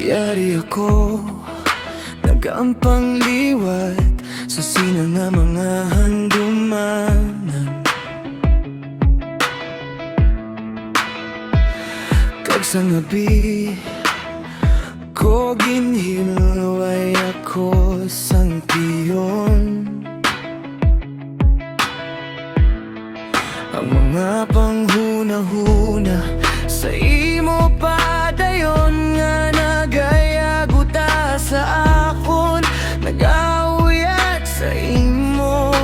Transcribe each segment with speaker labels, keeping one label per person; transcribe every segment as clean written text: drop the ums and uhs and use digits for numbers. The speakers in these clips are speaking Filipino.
Speaker 1: Yari ako, nagampang liwat sa sina nga mga handumanan. Kag sa ngabi ko ginhilway ako sang tiyon. Ang mga panghuna-huna sa imo pa dayon nga nagayaguta sa akon, nag-auyat sa imo.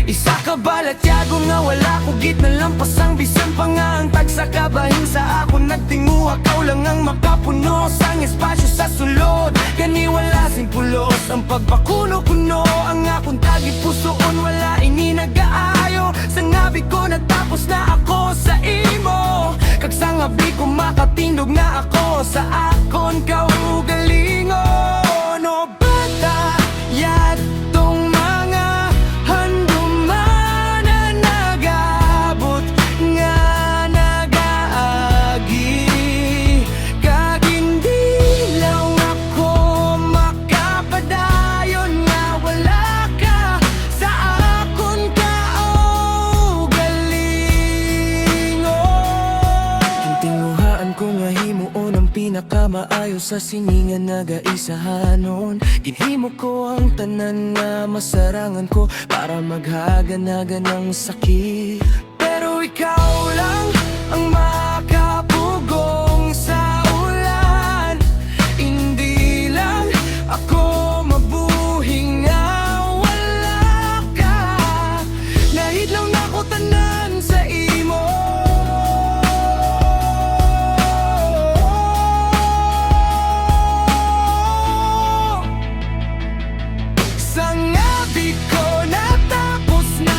Speaker 1: Isa ka balatyago nga wala ko git na lampasang bisan pa nga ang tagsa kabahin sa akon. Nagtinguha kaw lang ang makapuno sang espasyo sa sulod. Gani wala sing pulos ang pagpakuno-kuno. Ang akong tagit pusoon wala ini nag-aayo. Sa ngabi ko natapos na ako sa imo. Kag sa ngabi ko makatindog na ako sa akon kaugalingon. O bata, yat tong mga handuman na nag-abot nga nag-aagi. Kag hindi lang ako makapadayon nga wala ka sa akon kaugalingon. Tintinguhaan ko nga himuon ang pinakamaayo sa siningan nagaisahanon. Ginhimo ko ang tanan nga masarangan ko para maghagan-hagan ng sakit. Pero ikaw lang ang makapugong sa ulan. Hindi lang ako mabuhi nga wala ka. Nahidlaw na ko tanan sa imo. Sa ngabi ko natapos na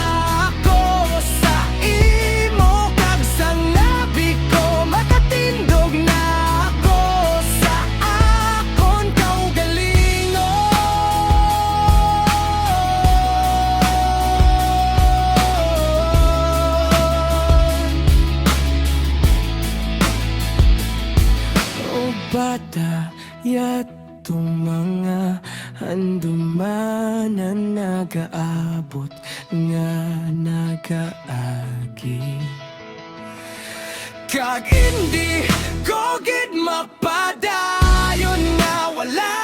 Speaker 1: ako sa imo. Kag sa ngabi ko makatindog na ako sa akon kaugalingon. O bata, yatong mga handuman na nag-aabot nga nag-aagi. Kag hindi ko gid mapadayon nga wala